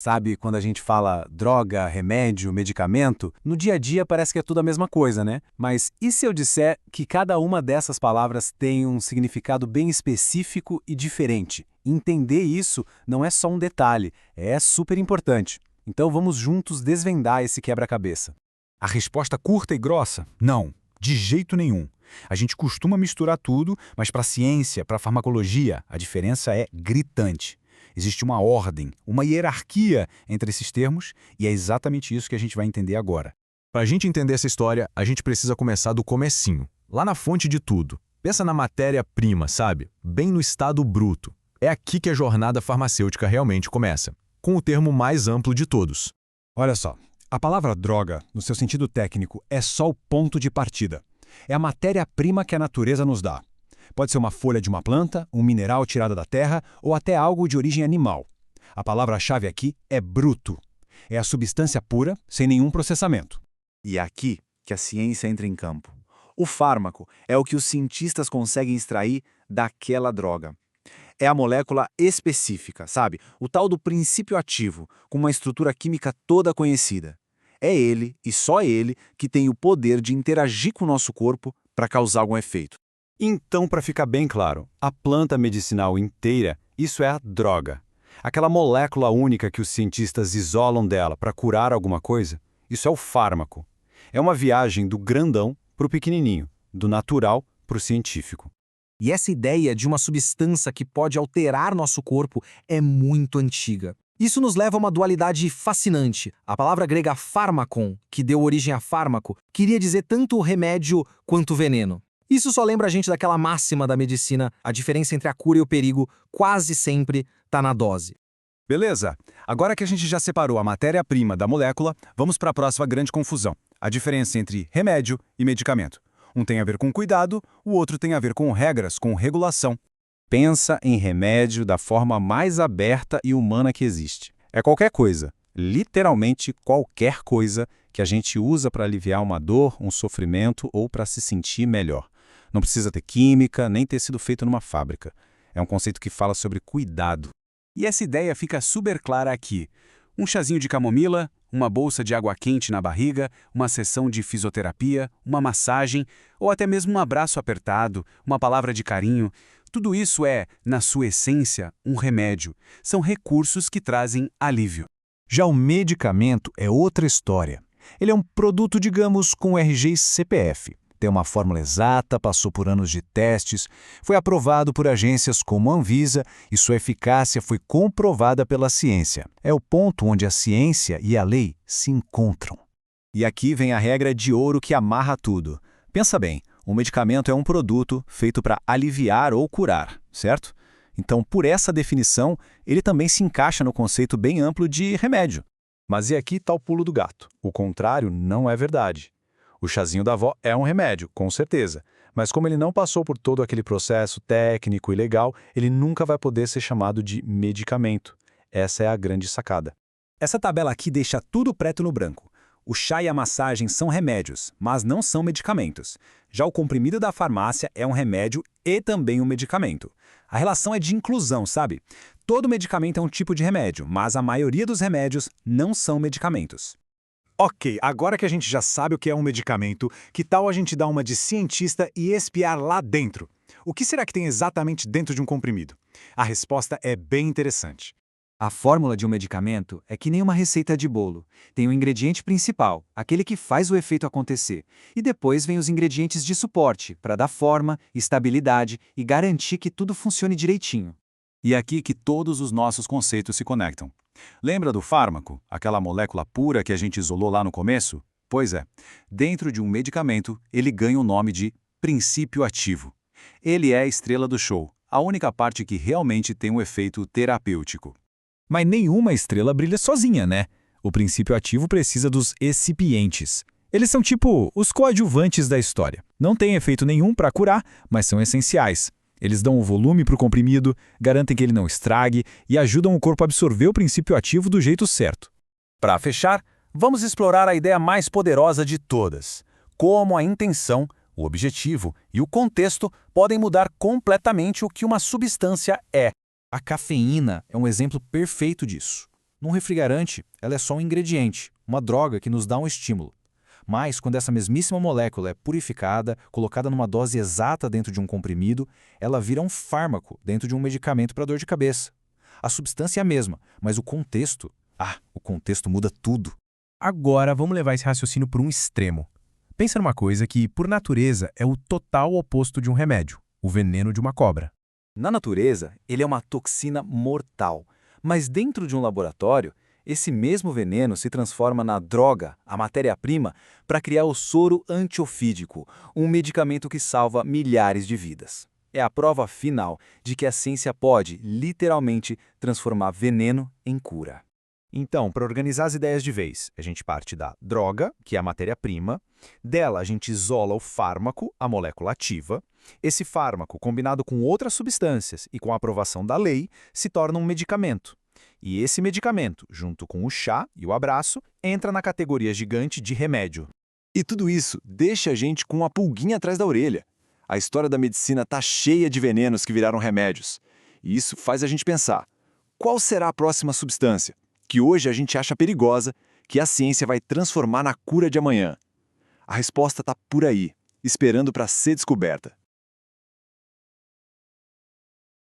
Sabe, quando a gente fala droga, remédio, medicamento, no dia a dia parece que é tudo a mesma coisa, né? Mas e se eu disser que cada uma dessas palavras tem um significado bem específico e diferente? Entender isso não é só um detalhe, é super importante. Então vamos juntos desvendar esse quebra-cabeça. A resposta curta e grossa? Não, de jeito nenhum. A gente costuma misturar tudo, mas para a ciência, para a farmacologia, a diferença é gritante. Existe uma ordem, uma hierarquia entre esses termos, e é exatamente isso que a gente vai entender agora. Para a gente entender essa história, a gente precisa começar do comecinho, lá na fonte de tudo. Pensa na matéria-prima, sabe? Bem no estado bruto. É aqui que a jornada farmacêutica realmente começa, com o termo mais amplo de todos. Olha só, a palavra droga, no seu sentido técnico, é só o ponto de partida. É a matéria-prima que a natureza nos dá. Pode ser uma folha de uma planta, um mineral tirado da terra ou até algo de origem animal. A palavra-chave aqui é bruto. É a substância pura, sem nenhum processamento. E é aqui que a ciência entra em campo. O fármaco é o que os cientistas conseguem extrair daquela droga. É a molécula específica, sabe? O tal do princípio ativo, com uma estrutura química toda conhecida. É ele, e só ele, que tem o poder de interagir com o nosso corpo para causar algum efeito. Então, para ficar bem claro, a planta medicinal inteira, isso é a droga. Aquela molécula única que os cientistas isolam dela para curar alguma coisa, isso é o fármaco. É uma viagem do grandão para o pequenininho, do natural para o científico. E essa ideia de uma substância que pode alterar nosso corpo é muito antiga. Isso nos leva a uma dualidade fascinante. A palavra grega pharmakon, que deu origem a fármaco, queria dizer tanto remédio quanto veneno. Isso só lembra a gente daquela máxima da medicina: a diferença entre a cura e o perigo quase sempre está na dose. Beleza, agora que a gente já separou a matéria-prima da molécula, vamos para a próxima grande confusão: a diferença entre remédio e medicamento. Um tem a ver com cuidado, o outro tem a ver com regras, com regulação. Pensa em remédio da forma mais aberta e humana que existe. É qualquer coisa, literalmente qualquer coisa que a gente usa para aliviar uma dor, um sofrimento ou para se sentir melhor. Não precisa ter química, nem ter sido feito numa fábrica. É um conceito que fala sobre cuidado. E essa ideia fica super clara aqui. Um chazinho de camomila, uma bolsa de água quente na barriga, uma sessão de fisioterapia, uma massagem ou até mesmo um abraço apertado, uma palavra de carinho. Tudo isso é, na sua essência, um remédio. São recursos que trazem alívio. Já o medicamento é outra história. Ele é um produto, digamos, com RG e CPF. Tem uma fórmula exata, passou por anos de testes, foi aprovado por agências como a Anvisa e sua eficácia foi comprovada pela ciência. É o ponto onde a ciência e a lei se encontram. E aqui vem a regra de ouro que amarra tudo. Pensa bem, um medicamento é um produto feito para aliviar ou curar, certo? Então, por essa definição, ele também se encaixa no conceito bem amplo de remédio. Mas e aqui está o pulo do gato. O contrário não é verdade. O chazinho da avó é um remédio, com certeza, mas como ele não passou por todo aquele processo técnico e legal, ele nunca vai poder ser chamado de medicamento. Essa é a grande sacada. Essa tabela aqui deixa tudo preto no branco. O chá e a massagem são remédios, mas não são medicamentos. Já o comprimido da farmácia é um remédio e também um medicamento. A relação é de inclusão, sabe? Todo medicamento é um tipo de remédio, mas a maioria dos remédios não são medicamentos. Ok, agora que a gente já sabe o que é um medicamento, que tal a gente dar uma de cientista e espiar lá dentro? O que será que tem exatamente dentro de um comprimido? A resposta é bem interessante. A fórmula de um medicamento é que nem uma receita de bolo. Tem o ingrediente principal, aquele que faz o efeito acontecer. E depois vem os ingredientes de suporte, para dar forma, estabilidade e garantir que tudo funcione direitinho. E é aqui que todos os nossos conceitos se conectam. Lembra do fármaco, aquela molécula pura que a gente isolou lá no começo? Pois é, dentro de um medicamento, ele ganha o nome de princípio ativo. Ele é a estrela do show, a única parte que realmente tem um efeito terapêutico. Mas nenhuma estrela brilha sozinha, né? O princípio ativo precisa dos excipientes. Eles são tipo os coadjuvantes da história. Não têm efeito nenhum para curar, mas são essenciais. Eles dão o volume para o comprimido, garantem que ele não estrague e ajudam o corpo a absorver o princípio ativo do jeito certo. Para fechar, vamos explorar a ideia mais poderosa de todas: como a intenção, o objetivo e o contexto podem mudar completamente o que uma substância é. A cafeína é um exemplo perfeito disso. Num refrigerante, ela é só um ingrediente, uma droga que nos dá um estímulo. Mas, quando essa mesmíssima molécula é purificada, colocada numa dose exata dentro de um comprimido, ela vira um fármaco dentro de um medicamento para dor de cabeça. A substância é a mesma, mas o contexto muda tudo. Agora, vamos levar esse raciocínio por um extremo. Pensa numa coisa que, por natureza, é o total oposto de um remédio, o veneno de uma cobra. Na natureza, ele é uma toxina mortal, mas dentro de um laboratório, esse mesmo veneno se transforma na droga, a matéria-prima, para criar o soro antiofídico, um medicamento que salva milhares de vidas. É a prova final de que a ciência pode, literalmente, transformar veneno em cura. Então, para organizar as ideias de vez, a gente parte da droga, que é a matéria-prima, dela a gente isola o fármaco, a molécula ativa. Esse fármaco, combinado com outras substâncias e com a aprovação da lei, se torna um medicamento. E esse medicamento, junto com o chá e o abraço, entra na categoria gigante de remédio. E tudo isso deixa a gente com uma pulguinha atrás da orelha. A história da medicina está cheia de venenos que viraram remédios. E isso faz a gente pensar, qual será a próxima substância que hoje a gente acha perigosa, que a ciência vai transformar na cura de amanhã? A resposta está por aí, esperando para ser descoberta.